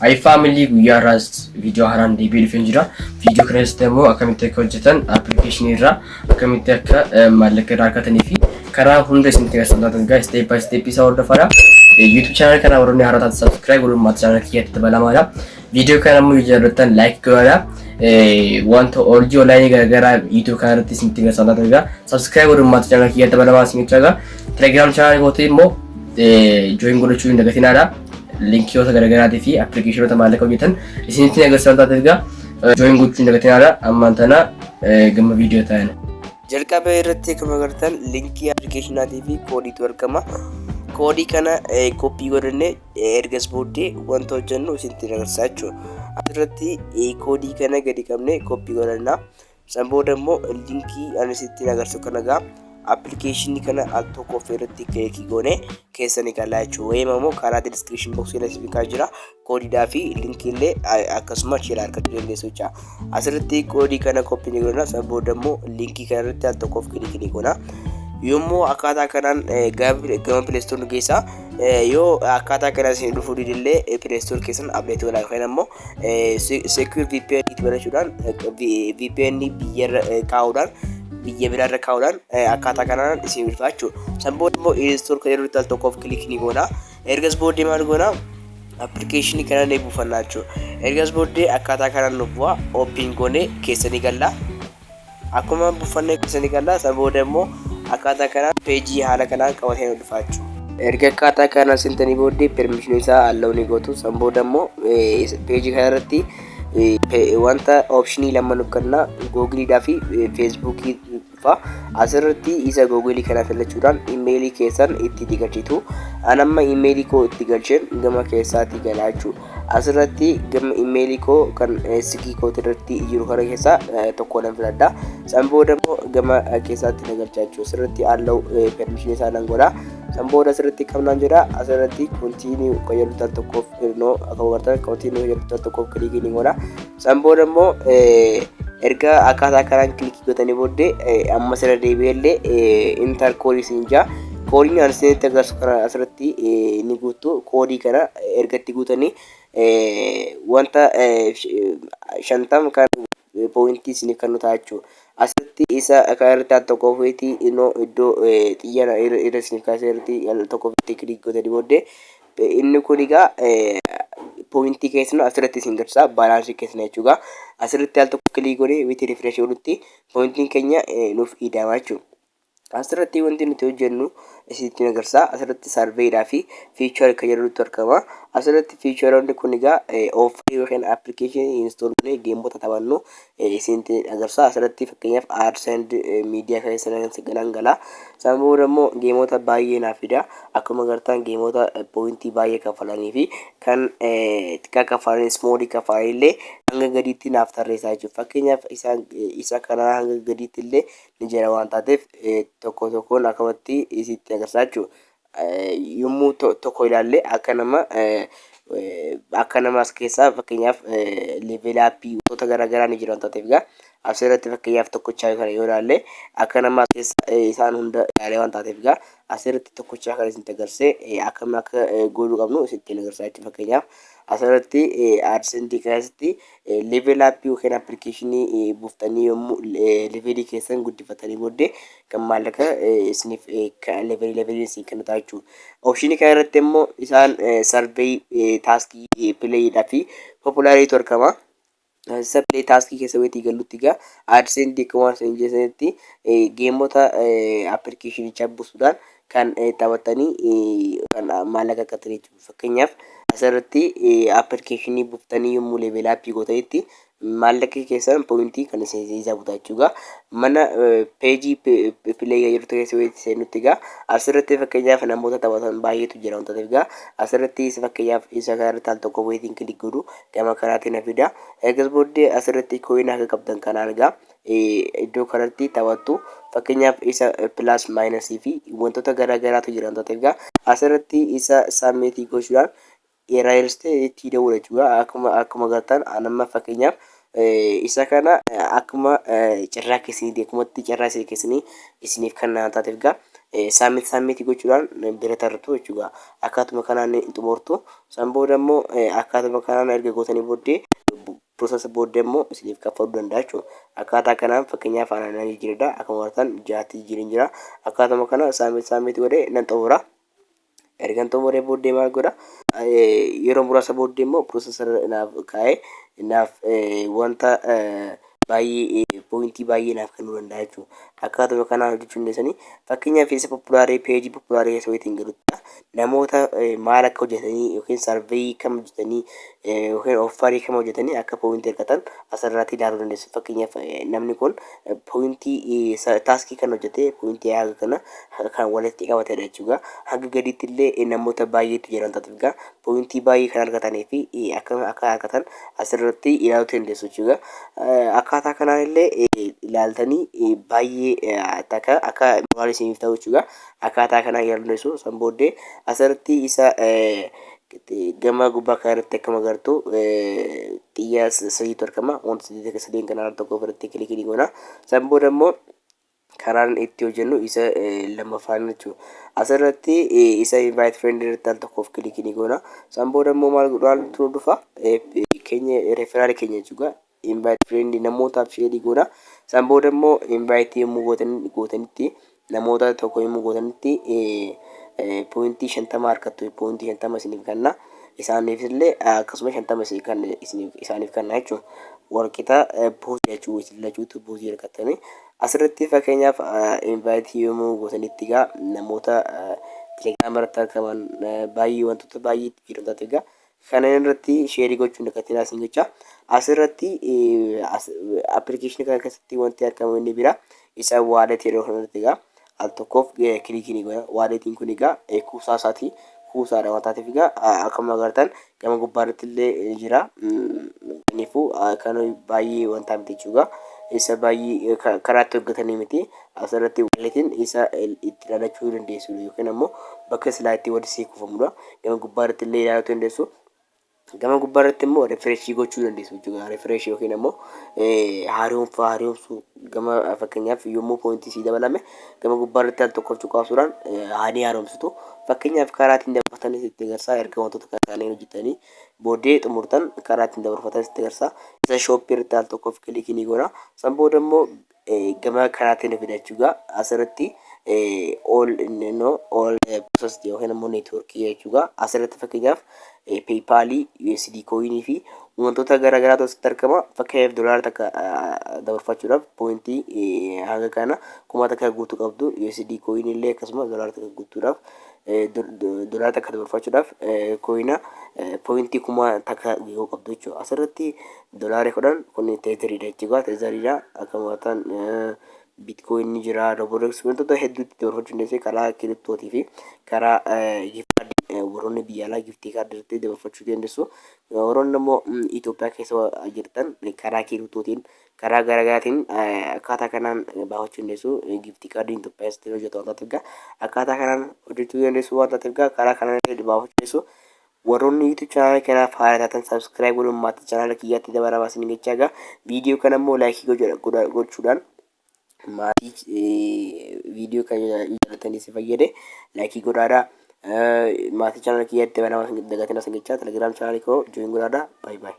Hi family, guyyaa irraas viidiyoo haaraan deebi'ee dhufee jira. Viidiyoo kana keessatti immoo akkamitti akka hojjetan appilikeeshinii irraa akkamitti akka maallaqa irraa argatanii fi karaa hunda isinitti agarsiisan egaa step by step isaa hordofaadha. YouTube channel kana warroonni haaraa taatan subscribe godhuun maatii channel kiyyaatti dabalamaadha. Viidiyoo kana immoo yoo jaallattan like godhaa. Wanta hojii online garagaraa YouTube kana irratti isinitti agarsiisan egaa subscribe godhuun maatii channel kiyyaatti dabalamaa isinitti egaa Telegram channel goote immoo join godhachuu hin dagatinaadha. Link yoota garagaraati fi appilikeeshinoota maallaqa hojjetan isinitti agarsiisan taate egaa join gochuu hin dagatinaadha. Ammaan tana gama viidiyoo ta'an. Jalqaba irratti akkuma agartan linkii appilikeeshinaatii fi koodiitu argama. Koodii kana koppii godhannee ergas booddee wanta hojjennu isinitti agarsiisa jechuudha. Asirratti koodii kana gadi qabnee koppii godhanna. San booda immoo linkii ani isinitti agarsiisu kana egaa appilikeeshinii kana al tokko irratti kilikii goone keessanii galaa jechuudha. Wayiima immoo karaa description box irratti fikaa jira. Koodiidhaa fi linkii illee akkasuma share argachuu dandeessu jechuudha. Asirratti koodii kana koppii goona. San booda immoo linkii kana irratti al tokko kilikii goona. Yommuu akkaataa kanaan gama Play Store keessaa yoo akkaataa kanaan isin dhufuu didillee Play Store keessan update godhaa yookaan immoo secure VPN itti banachuudhaan VPN biyya kaa'uudhaan biyya biraarra kaa'uudhaan akkaataa kanaan isin dhufaa jechuudha. San booda immoo install kan jedhu al tokkoof kilikii goona. Ergas booddee maal goona? Appilikeeshinii kana ni buufannaa jechuudha. Ergas booddee akkaataa kanaan nu bu'aa open goonee keessanii galla. Akkuma buufannee keessanii galla san booda immoo akkaataa kanaan peejii haala kanaan qabatanii dhufaa jechuudha. Erga akkaataa kanaan sentanii booddee permission isaa allow ni gootu. San booda immoo peejii kana irratti wanta optionii lama nuuf kenna Google fi Facebook fa asirratti isa Google kana filachuudhaan emailii keessan itti galchitu. Anamma emailii koo itti galcheen gama keessaatti galaa jechuudha. Asirratti gama emailii koo kan sikii koo irratti jiru kana keessaa tokko nan filadha. San booda immoo gama keessaatti na galchaa jechuudha. Asirratti allow permission isaa nan godha. San booda asirratti qabnaan jira. Asirratti continue qayyaduu tokkoof no akkuma gartan continue qayyaduu tokkoof kilikii ni godha. San booda immoo erga akkaataa kanaan kilikii gootanii booddee amma sirra deebi'ellee enter koodii siin jaa. Koodiin ani isinitti agarsiisu kana asirratti ni guutu. Koodii kana ergatti guutanii wanta 50 kan pointii isiniif kan ta'a jechuudha. Asirratti isa kan irratti al tokko feetii iddoo xiyyaara irra isiniif kaasee irratti al tokko feetii kilikii gootanii booddee inni kun egaa pointii keessan asirratti isin garsiisa baalaansii keessan jechuudha. Asirratti al tokko kilikii goonee wiitii refresh godhutti pointiin keenya nuuf ida'ama jechuudha. Asirratti wanti nuti hojjennu isinitti agarsiisa. Asirratti sarveedhaa fi feature kan jedhutu argama. Asirratti featureonni kun egaa ofii yookaan appilikeeshinii install goonee geemota taphannu isinitti agarsiisa. Asirratti fakkeenyaaf ads and media keessan galangala. San booda immoo geemota baay'ee naaf fida. Akkuma agartan geemota pointii baay'ee kaffalanii fi kan xiqqaa kaffalanii small kaffalanii illee hanga gadiitti naaf tarreessaa jechuudha. Fakkeenyaaf isa kana hanga gadiitti illee ni jira waan taateef tokko tokkoon akkamitti isinitti agarsiisaa jechuudha. Yommuu tokko ilaalle akka nama as keessaa fakkeenyaaf level appii wantoota garaagaraa ni jiru waan taateef egaa asirratti fakkeenyaaf tokkochaa kana yoo ilaalle akka nama as keessa isaan hunda ilaalee waan taateef egaa asirratti tokkochaa kana isinitti agarsiisee akkamiin akka godhuu qabnu isinitti agarsiisaa jechuudha. Fakkeenyaaf asirratti AdSense keessatti level appii yookaan appilikeeshinii buuftanii yommuu levelii keessan guddifatanii booddee kan maallaqa isiniif levelii isin kennu ta'a jechuudha. Optionii kana irratti immoo isaan survey taaskii pileeyidhaa fi populaariitu argama. Isa play taaskii keessa weetii galuutti egaa AdSense akkuma isin jedhanitti geemota appilikeeshinichaa buusuudhaan kan taphatanii kan maallaqa argatanii jechuudha. Fakkeenyaaf asirratti appilikeeshinii buuftanii yommuu level appii gootanitti maallaqa keessan pointii kan isin isaa butaa jechuudha. Mana peejii pileeyaa jirtu keessa weetii seenutti egaa asirratti fakkeenyaaf namoota taphatan baay'eetu jira waan ta'eef egaa asirratti fakkeenyaaf isa kanarratti al tokko weetiin kilik godhu gama kanaatiin na fida. Eegas booddee asirratti kooyinii akka qabdan kanaan egaa iddoo kanatti taphattu. Fakkeenyaaf isa plus minusii fi wantoota garaagaraatu jira waan ta'eef egaa asirratti isa submit gochuudhaan eeraa itti dabaluu jechuudha. Akkuma agartan anamma fakkeenyaaf isa kana akkuma carraa keessanii akkuma carraa keessanii isiniif kan taateef egaa saamiti gochuudhaan bira tartu jechuudha. Akkaatuma kanaan xumurtu. San booda immoo akkaatuma kanaan erga gootanii booddee piroosesa booddee immoo isiniif kaffaluu danda'a jechuudha. Akkaataa kanaan fakkeenyaaf aannan jijjiiredha. Akkuma argitan jaatti jijjiirin jira. Akkaatuma kana saamiti godhee nan xumura. Ergan xumuree booddee maal godha? Yeroo muraasa booddee immoo piroosesa naaf kaa'ee naaf wanta baay'ee poointii baay'ee naaf kennuu danda'a jechuudha. Akkaatuma kanaan hojjechuu dandeessanii fakkeenyaaf isa populaarii peejii populaarii keessa wayitiin galuudha. Namoota maal akka hojjetanii yookiin sarveeyii kam hojjetanii yookiin offarii kam hojjetanii akka poointii argatan asirratti ilaaluu dandeessu. Fakkeenyaaf namni kun poointii taaskii kan hojjete poointii haga kana kan walitti qabatedha jechuudha. Hanga gadiitti illee namoota baay'eetu jiran taasifaga. Poointii baay'ee kan argatanii fi akka argatan asirratti ilaaluu dandeessu jechuudha. Akkaataa kanaan illee ilaaltanii baay'ee akka moraal isiniif ta'u jechuudha. Akkaataa kanaan ilaaluu dandeessu. San booddee asirratti isa gama gubbaa kanarratti akkuma agartu xiyyaa sadiitu argama. Wanta sadiin kanaan tokko irratti kilikii goona. San booda immoo karaan itti hojjennu isa lammaffaan jechuudha. Asirratti isa invite friend irratti al tokkoof kilikii goona. San booda immoo maal godhaatu dhufa keenya referaarii keenya jechuudha. Invite friend namootaaf sheerii goona. San booda immoo invite yommuu gootanitti namoota tokko yommuu gootanitti poointii 50 argattu. Poointii 50 isiniif kenna. Isaaniif illee akkasuma 50 isaaniif kenna jechuudha. Walqixa boosii jechuudha. Isin lachuutu boosii argattanii asirratti fakkeenyaaf invite yommuu gootanitti egaa namoota telegiraama irratti argaman baay'ee wantoota baay'ee jiran taate egaa kana irratti sheerii gochuun dakkatiin asiin jecha asirratti appilikeeshinii kana keessatti wanti argamu inni bira isa waaletii yeroo kanatti egaa al tokkoof kilikii goona. Waaletiin kun egaa kuusaa isaatii kuusaadha waan taateef egaa akkuma agartan gama gubbaarratti illee jira. Kanaafuu kan baay'ee wanta miti jechuudha. Isa baay'ee karaatti hojjetanii miti. Asirratti waaletiin isa itti dhalachuu dandeessu yookiin ammoo bakka silaa itti walitti kuufamudha. Gama gubbaarratti illee ilaaluu dandeessu. Gama gubbaarratti immoo refreshii gochuu dandeessu jechuudha. Refresh yookiin ammoo haaromsuu gama fakkeenyaaf yommuu poointii sii dabalame gama gubbaarratti al tokkoof cuqaasuudhaan haanii haaromsitu. Fakkeenyaaf karaa ittiin dabarfatanis itti agarsiisa. Erga wantoota kanneen hojjetanii booddee xumurtan karaa ittiin dabarfatanis itti agarsiisa. Isa shooppii irratti al tokkoof kilikii goona. San booda immoo gama kanaatiin na fida jechuudha. Asirratti all process yookiin ammoo neetwoorkii jechuudha. Asirratti fakkeenyaaf peepaalii, USD coinii fi wantoota garaagaraatu asitti argama. Fakkeenyaaf doolaara takka dabarfachuudhaaf poointii hanga kana kuma takka guutuu qabdu. USD coinii illee akkasuma doolaara takka guutuudhaaf doolaara takka dabarfachuudhaaf coina poointii kuma takka yoo qabdu jechuudha. Asirratti doolaara 10 kun teezariidha jechuudha. Teezariidha akkuma tan bitcoin ni jira, roborex wantoota hedduutti dabarfachuu dandeessu karaa kiriptootii fi karaa warroonni biyya alaa giftii kaardiitti dabarfachuu dandeessu. Warroonni immoo Itoophiyaa keessa jirtan karaa kiriptootiin karaa garaagaraatiin akkaataa kanaan baafachuu dandeessu. Giftii kaardiin Itoophiyaa keessatti hojjetu waan taateef akkaataa kanaan hojjechuu dandeessu waan taateef karaa kanaan baafachuu dandeessu. Warroonni YouTube channel kanaaf haaraa taatan subscribe godhuun maatii channel kiyyaatti dabalamaa isin jechaa egaa viidiyoo kana immoo laayikii gochuudhaan maatii viidiyoo kan jaallatanii si fayyade laayikii godhaadhaa. Maatii channel kiyyaatti dabalamaa isin dagatina isin jechaa telegiraam channel koo join godhaadhaa. Bye bye.